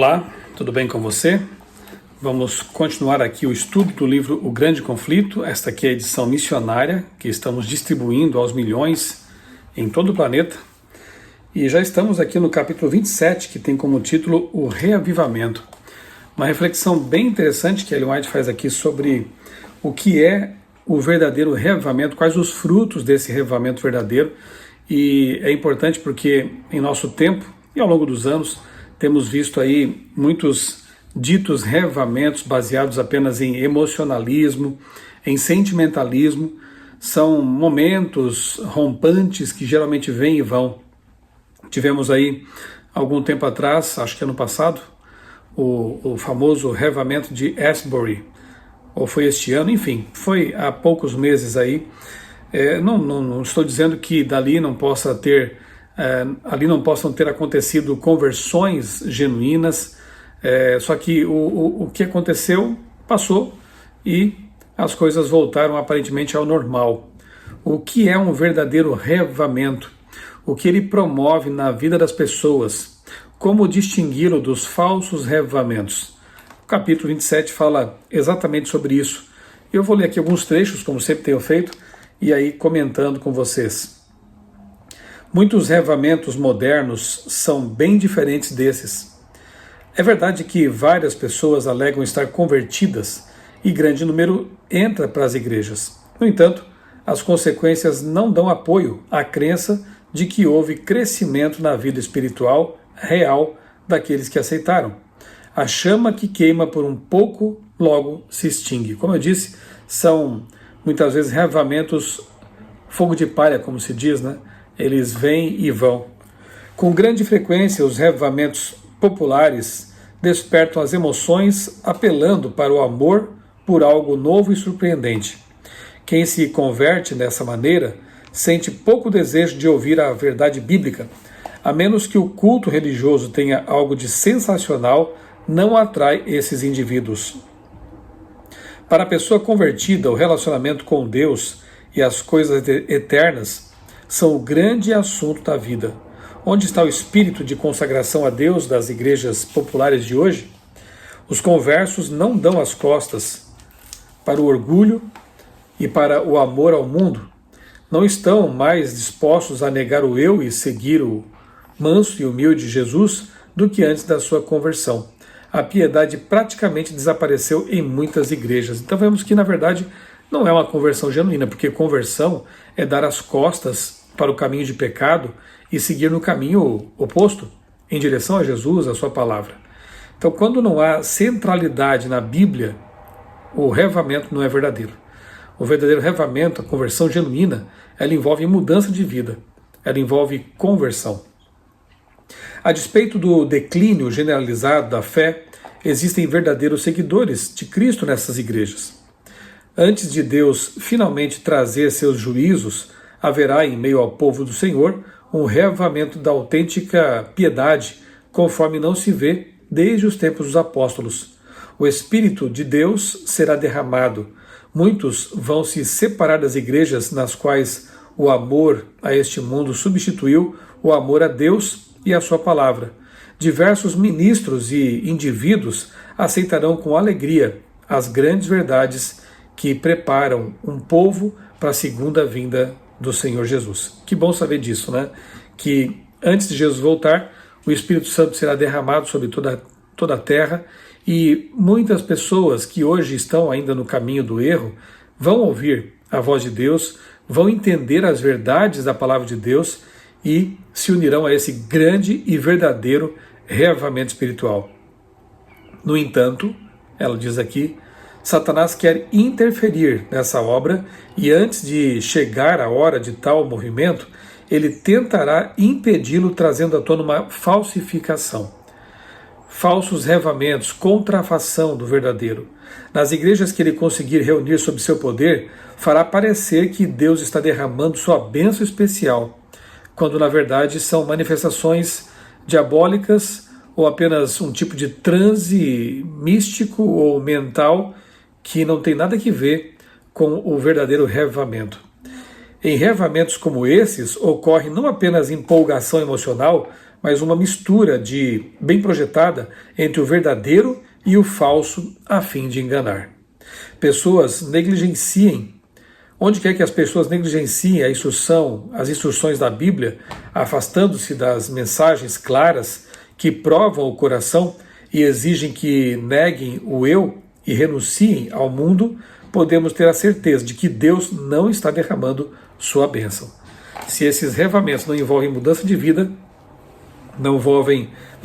Olá, tudo bem com você? Vamos continuar aqui o estudo do livro O Grande Conflito. Esta aqui é a edição missionária que estamos distribuindo aos milhões em todo o planeta. E já estamos aqui no capítulo 27, que tem como título O Reavivamento. Uma reflexão bem interessante que Ellen White faz aqui sobre o que é o verdadeiro reavivamento, quais os frutos desse reavivamento verdadeiro. E é importante porque em nosso tempo e ao longo dos anos temos visto aí muitos ditos reavivamentos baseados apenas em emocionalismo, em sentimentalismo. São momentos rompantes que geralmente vêm e vão. Tivemos aí, algum tempo atrás, acho que ano passado, o famoso reavivamento de Asbury, ou foi este ano, enfim, foi há poucos meses aí. Não estou dizendo que dali não possa ter, ali não possam ter acontecido conversões genuínas, só que o que aconteceu passou e as coisas voltaram aparentemente ao normal. O que é um verdadeiro reavivamento? O que ele promove na vida das pessoas? Como distingui-lo dos falsos reavivamentos? O capítulo 27 fala exatamente sobre isso. Eu vou ler aqui alguns trechos, como sempre tenho feito, e aí comentando com vocês. Muitos reavivamentos modernos são bem diferentes desses. É verdade que várias pessoas alegam estar convertidas e grande número entra para as igrejas. No entanto, as consequências não dão apoio à crença de que houve crescimento na vida espiritual real daqueles que aceitaram. A chama que queima por um pouco logo se extingue. Como eu disse, são muitas vezes reavivamentos fogo de palha, como se diz, né? Eles vêm e vão. Com grande frequência, os reavivamentos populares despertam as emoções apelando para o amor por algo novo e surpreendente. Quem se converte dessa maneira sente pouco desejo de ouvir a verdade bíblica, a menos que o culto religioso tenha algo de sensacional, não atrai esses indivíduos. Para a pessoa convertida, o relacionamento com Deus e as coisas eternas são o grande assunto da vida. Onde está o espírito de consagração a Deus das igrejas populares de hoje? Os conversos não dão as costas para o orgulho e para o amor ao mundo. Não estão mais dispostos a negar o eu e seguir o manso e humilde Jesus do que antes da sua conversão. A piedade praticamente desapareceu em muitas igrejas. Então vemos que, na verdade, não é uma conversão genuína, porque conversão é dar as costas para o caminho de pecado e seguir no caminho oposto, em direção a Jesus, a sua palavra. Então, quando não há centralidade na Bíblia, o reavivamento não é verdadeiro. O verdadeiro reavivamento, a conversão genuína, ela envolve mudança de vida, ela envolve conversão. A despeito do declínio generalizado da fé, existem verdadeiros seguidores de Cristo nessas igrejas. Antes de Deus finalmente trazer seus juízos, haverá em meio ao povo do Senhor um reavivamento da autêntica piedade, conforme não se vê desde os tempos dos apóstolos. O Espírito de Deus será derramado. Muitos vão se separar das igrejas nas quais o amor a este mundo substituiu o amor a Deus e a sua palavra. Diversos ministros e indivíduos aceitarão com alegria as grandes verdades que preparam um povo para a segunda vinda do Senhor Jesus. Que bom saber disso, né? Que antes de Jesus voltar, o Espírito Santo será derramado sobre toda a terra e muitas pessoas que hoje estão ainda no caminho do erro vão ouvir a voz de Deus, vão entender as verdades da palavra de Deus e se unirão a esse grande e verdadeiro reavivamento espiritual. No entanto, ela diz aqui, Satanás quer interferir nessa obra e antes de chegar a hora de tal movimento, ele tentará impedi-lo trazendo à tona uma falsificação. Falsos reavivamentos, contrafação do verdadeiro. Nas igrejas que ele conseguir reunir sob seu poder, fará parecer que Deus está derramando sua bênção especial, quando na verdade são manifestações diabólicas ou apenas um tipo de transe místico ou mental que não tem nada a ver com o verdadeiro reavivamento. Em reavivamentos como esses, ocorre não apenas empolgação emocional, mas uma mistura bem projetada entre o verdadeiro e o falso a fim de enganar. Pessoas negligenciem, onde quer que as pessoas negligenciem as instruções da Bíblia, afastando-se das mensagens claras que provam o coração e exigem que neguem o eu e renunciem ao mundo, podemos ter a certeza de que Deus não está derramando sua bênção. Se esses revamentos não envolvem mudança de vida, não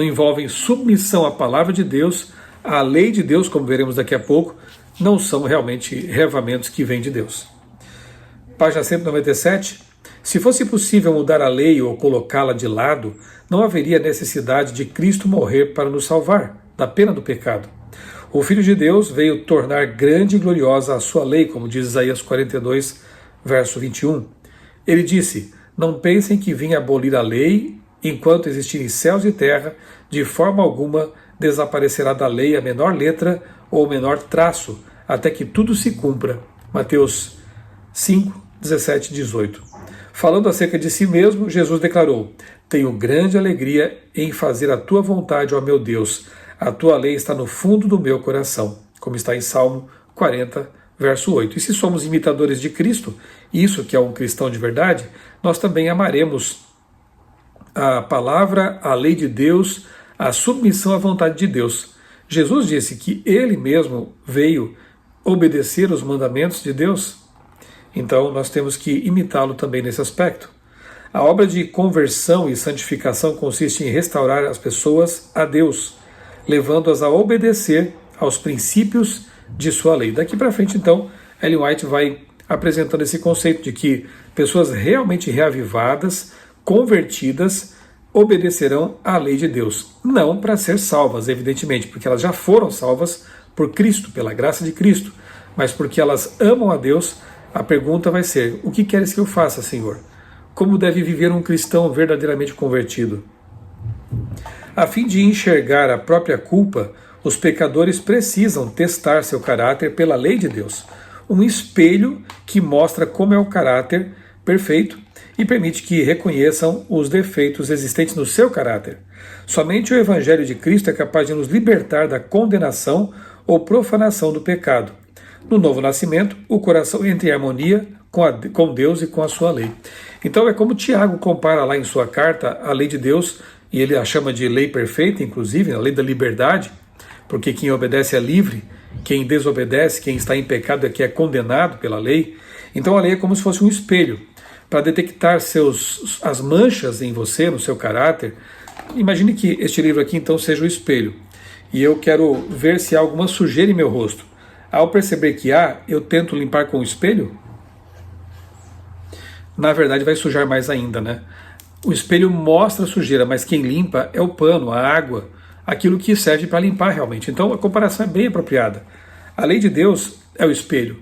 envolvem submissão à palavra de Deus, à lei de Deus, como veremos daqui a pouco, não são realmente revamentos que vêm de Deus. Página 197. Se fosse possível mudar a lei ou colocá-la de lado, não haveria necessidade de Cristo morrer para nos salvar da pena do pecado. O Filho de Deus veio tornar grande e gloriosa a sua lei, como diz Isaías 42, verso 21. Ele disse: não pensem que vim abolir a lei enquanto existirem céus e terra, de forma alguma desaparecerá da lei a menor letra ou o menor traço, até que tudo se cumpra. Mateus 5, 17 e 18. Falando acerca de si mesmo, Jesus declarou: tenho grande alegria em fazer a tua vontade, ó meu Deus. A tua lei está no fundo do meu coração, como está em Salmo 40, verso 8. E se somos imitadores de Cristo, isso que é um cristão de verdade, nós também amaremos a palavra, a lei de Deus, a submissão à vontade de Deus. Jesus disse que ele mesmo veio obedecer os mandamentos de Deus, então nós temos que imitá-lo também nesse aspecto. A obra de conversão e santificação consiste em restaurar as pessoas a Deus, levando-as a obedecer aos princípios de sua lei. Daqui para frente, então, Ellen White vai apresentando esse conceito de que pessoas realmente reavivadas, convertidas, obedecerão à lei de Deus. Não para ser salvas, evidentemente, porque elas já foram salvas por Cristo, pela graça de Cristo, mas porque elas amam a Deus. A pergunta vai ser: o que queres que eu faça, Senhor? Como deve viver um cristão verdadeiramente convertido? A fim de enxergar a própria culpa, os pecadores precisam testar seu caráter pela lei de Deus, um espelho que mostra como é o caráter perfeito e permite que reconheçam os defeitos existentes no seu caráter. Somente o Evangelho de Cristo é capaz de nos libertar da condenação ou profanação do pecado. No novo nascimento, o coração entra em harmonia com Deus e com a sua lei. Então é como Tiago compara lá em sua carta a lei de Deus, e ele a chama de lei perfeita, inclusive, a lei da liberdade, porque quem obedece é livre, quem desobedece, quem está em pecado é que é condenado pela lei. Então a lei é como se fosse um espelho, para detectar as manchas em você, no seu caráter. Imagine que este livro aqui então seja o espelho, e eu quero ver se há alguma sujeira em meu rosto. Ao perceber que há, eu tento limpar com o espelho? Na verdade vai sujar mais ainda, né? O espelho mostra a sujeira, mas quem limpa é o pano, a água, aquilo que serve para limpar realmente. Então a comparação é bem apropriada. A lei de Deus é o espelho.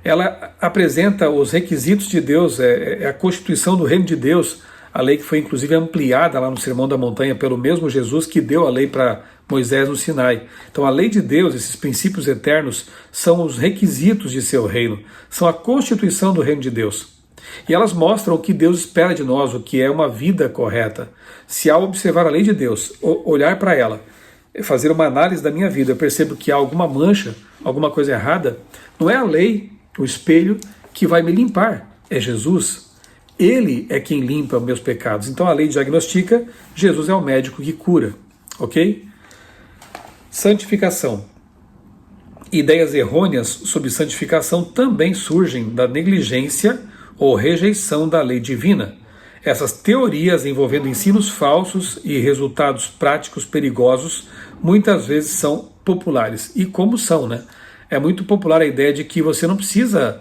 Ela apresenta os requisitos de Deus, é a constituição do reino de Deus, a lei que foi inclusive ampliada lá no Sermão da Montanha pelo mesmo Jesus que deu a lei para Moisés no Sinai. Então a lei de Deus, esses princípios eternos, são os requisitos de seu reino, são a constituição do reino de Deus. E elas mostram o que Deus espera de nós, o que é uma vida correta. Se ao observar a lei de Deus, olhar para ela, fazer uma análise da minha vida, eu percebo que há alguma mancha, alguma coisa errada, não é a lei, o espelho, que vai me limpar, é Jesus. Ele é quem limpa meus pecados. Então a lei diagnostica, Jesus é o médico que cura. Ok? Santificação. Ideias errôneas sobre santificação também surgem da negligência ou rejeição da lei divina. Essas teorias envolvendo ensinos falsos e resultados práticos perigosos muitas vezes são populares. E como são, né? É muito popular a ideia de que você não precisa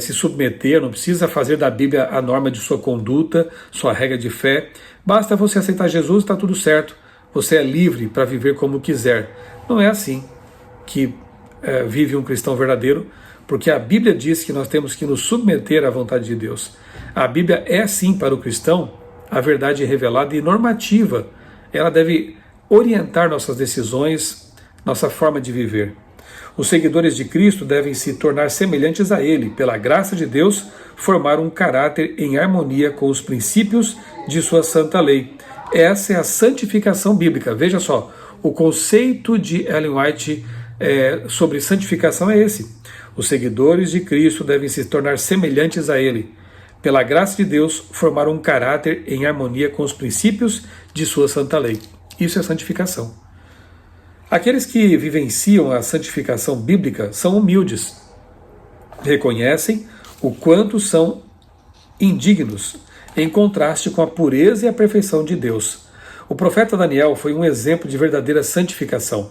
se submeter, não precisa fazer da Bíblia a norma de sua conduta, sua regra de fé. Basta você aceitar Jesus, está tudo certo. Você é livre para viver como quiser. Não é assim que vive um cristão verdadeiro, porque a Bíblia diz que nós temos que nos submeter à vontade de Deus. A Bíblia é sim para o cristão a verdade revelada e normativa. Ela deve orientar nossas decisões, nossa forma de viver. Os seguidores de Cristo devem se tornar semelhantes a Ele, pela graça de Deus, formar um caráter em harmonia com os princípios de sua santa lei. Essa é a santificação bíblica. Veja só, o conceito de Ellen White sobre santificação é esse. Os seguidores de Cristo devem se tornar semelhantes a Ele. Pela graça de Deus, formar um caráter em harmonia com os princípios de sua santa lei. Isso é santificação. Aqueles que vivenciam a santificação bíblica são humildes. Reconhecem o quanto são indignos, em contraste com a pureza e a perfeição de Deus. O profeta Daniel foi um exemplo de verdadeira santificação.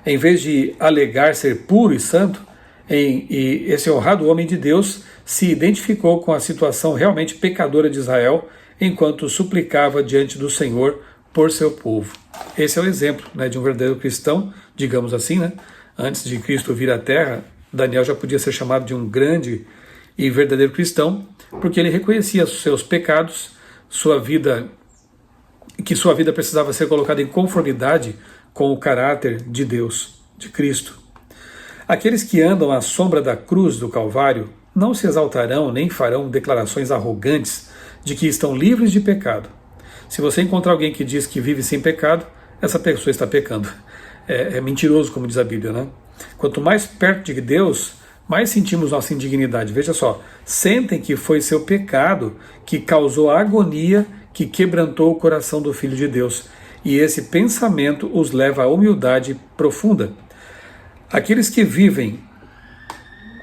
Em vez de alegar ser puro e santo, esse honrado homem de Deus se identificou com a situação realmente pecadora de Israel, enquanto suplicava diante do Senhor por seu povo. Esse é o exemplo, de um verdadeiro cristão, digamos assim, Antes de Cristo vir à Terra, Daniel já podia ser chamado de um grande e verdadeiro cristão, porque ele reconhecia seus pecados, que sua vida precisava ser colocada em conformidade com o caráter de Deus, de Cristo. Aqueles que andam à sombra da cruz do Calvário não se exaltarão nem farão declarações arrogantes de que estão livres de pecado. Se você encontrar alguém que diz que vive sem pecado, essa pessoa está pecando. É mentiroso, como diz a Bíblia, Quanto mais perto de Deus, mais sentimos nossa indignidade. Veja só, sentem que foi seu pecado que causou a agonia que quebrantou o coração do Filho de Deus. E esse pensamento os leva à humildade profunda. Aqueles que vivem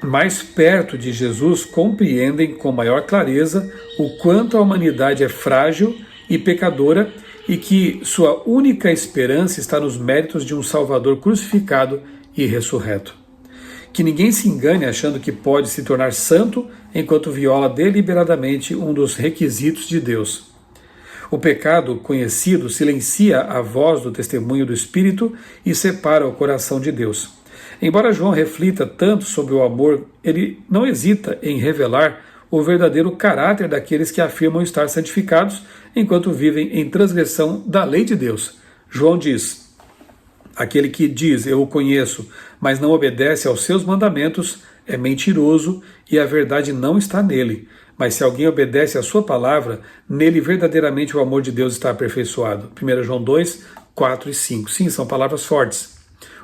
mais perto de Jesus compreendem com maior clareza o quanto a humanidade é frágil e pecadora e que sua única esperança está nos méritos de um Salvador crucificado e ressurreto. Que ninguém se engane achando que pode se tornar santo enquanto viola deliberadamente um dos requisitos de Deus. O pecado conhecido silencia a voz do testemunho do Espírito e separa o coração de Deus. Embora João reflita tanto sobre o amor, ele não hesita em revelar o verdadeiro caráter daqueles que afirmam estar santificados enquanto vivem em transgressão da lei de Deus. João diz: aquele que diz eu o conheço, mas não obedece aos seus mandamentos, é mentiroso e a verdade não está nele. Mas se alguém obedece à sua palavra, nele verdadeiramente o amor de Deus está aperfeiçoado. 1 João 2, 4 e 5. Sim, são palavras fortes.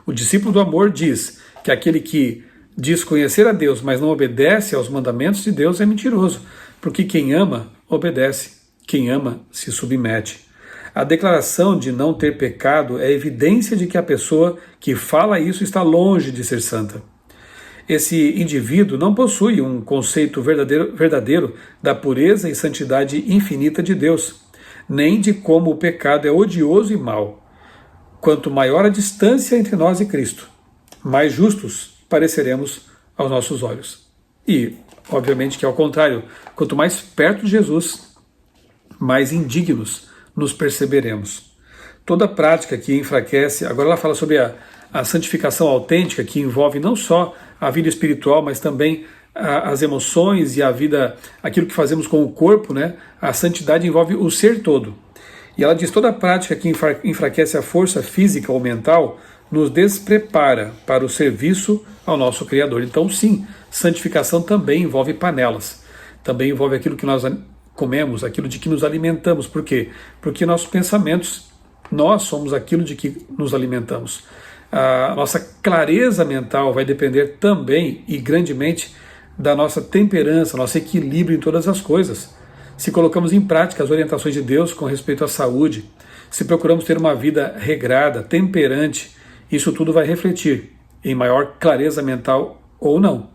O discípulo do amor diz que aquele que diz conhecer a Deus, mas não obedece aos mandamentos de Deus é mentiroso, porque quem ama, obedece. Quem ama, se submete. A declaração de não ter pecado é evidência de que a pessoa que fala isso está longe de ser santa. Esse indivíduo não possui um conceito verdadeiro da pureza e santidade infinita de Deus, nem de como o pecado é odioso e mau. Quanto maior a distância entre nós e Cristo, mais justos pareceremos aos nossos olhos. E, obviamente, que ao contrário, quanto mais perto de Jesus, mais indignos nos perceberemos. Toda prática que enfraquece, agora ela fala sobre a santificação autêntica, que envolve não só a vida espiritual, mas também as emoções e a vida, aquilo que fazemos com o corpo, A santidade envolve o ser todo. E ela diz, toda prática que enfraquece a força física ou mental nos desprepara para o serviço ao nosso Criador. Então, sim, santificação também envolve panelas. Também envolve aquilo que nós comemos, aquilo de que nos alimentamos. Por quê? Porque nossos pensamentos, nós somos aquilo de que nos alimentamos. A nossa clareza mental vai depender também e grandemente da nossa temperança, nosso equilíbrio em todas as coisas. Se colocamos em prática as orientações de Deus com respeito à saúde, se procuramos ter uma vida regrada, temperante, isso tudo vai refletir em maior clareza mental ou não.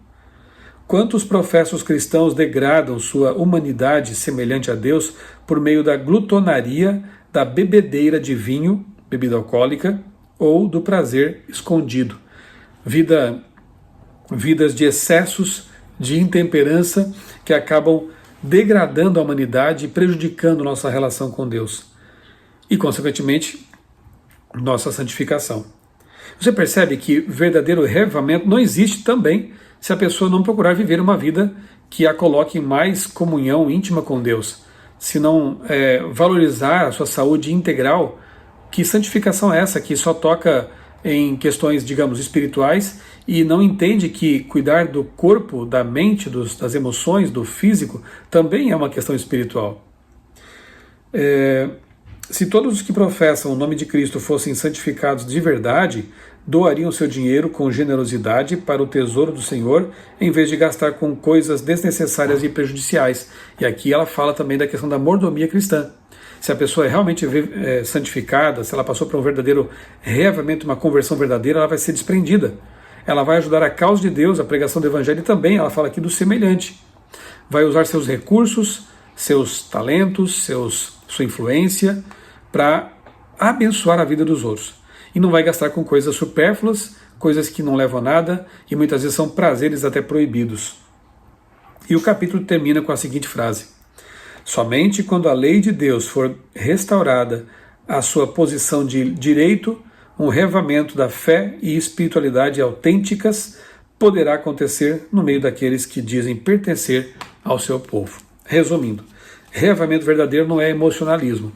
Quantos professos cristãos degradam sua humanidade semelhante a Deus por meio da glutonaria, da bebedeira de vinho, bebida alcoólica, ou do prazer escondido? Vidas de excessos, de intemperança, que acabam degradando a humanidade e prejudicando nossa relação com Deus. E, consequentemente, nossa santificação. Você percebe que verdadeiro reavivamento não existe também se a pessoa não procurar viver uma vida que a coloque em mais comunhão íntima com Deus. Se não valorizar a sua saúde integral, que santificação é essa que só toca em questões, digamos, espirituais e não entende que cuidar do corpo, da mente, das emoções, do físico, também é uma questão espiritual. Se todos os que professam o nome de Cristo fossem santificados de verdade, doariam seu dinheiro com generosidade para o tesouro do Senhor, em vez de gastar com coisas desnecessárias e prejudiciais. E aqui ela fala também da questão da mordomia cristã. Se a pessoa é realmente santificada, se ela passou por um verdadeiro reavivamento, uma conversão verdadeira, ela vai ser desprendida. Ela vai ajudar a causa de Deus, a pregação do Evangelho, e também, ela fala aqui do semelhante. Vai usar seus recursos, seus talentos, sua influência, para abençoar a vida dos outros. E não vai gastar com coisas supérfluas, coisas que não levam a nada, e muitas vezes são prazeres até proibidos. E o capítulo termina com a seguinte frase: somente quando a lei de Deus for restaurada à sua posição de direito, um reavivamento da fé e espiritualidade autênticas poderá acontecer no meio daqueles que dizem pertencer ao seu povo. Resumindo, reavivamento verdadeiro não é emocionalismo,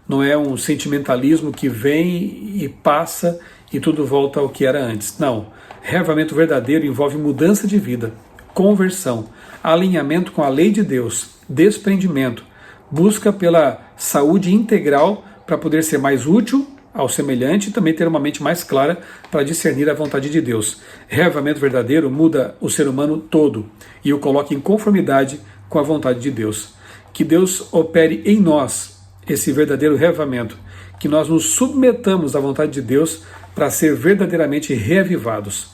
não é um sentimentalismo que vem e passa e tudo volta ao que era antes. Não, reavivamento verdadeiro envolve mudança de vida, conversão, alinhamento com a lei de Deus, desprendimento, busca pela saúde integral para poder ser mais útil ao semelhante e também ter uma mente mais clara para discernir a vontade de Deus. Reavivamento verdadeiro muda o ser humano todo e o coloca em conformidade com a vontade de Deus. Que Deus opere em nós esse verdadeiro reavivamento, que nós nos submetamos à vontade de Deus para ser verdadeiramente reavivados.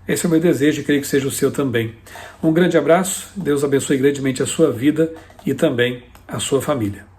Esse é o meu desejo e creio que seja o seu também. Um grande abraço, Deus abençoe grandemente a sua vida e também a sua família.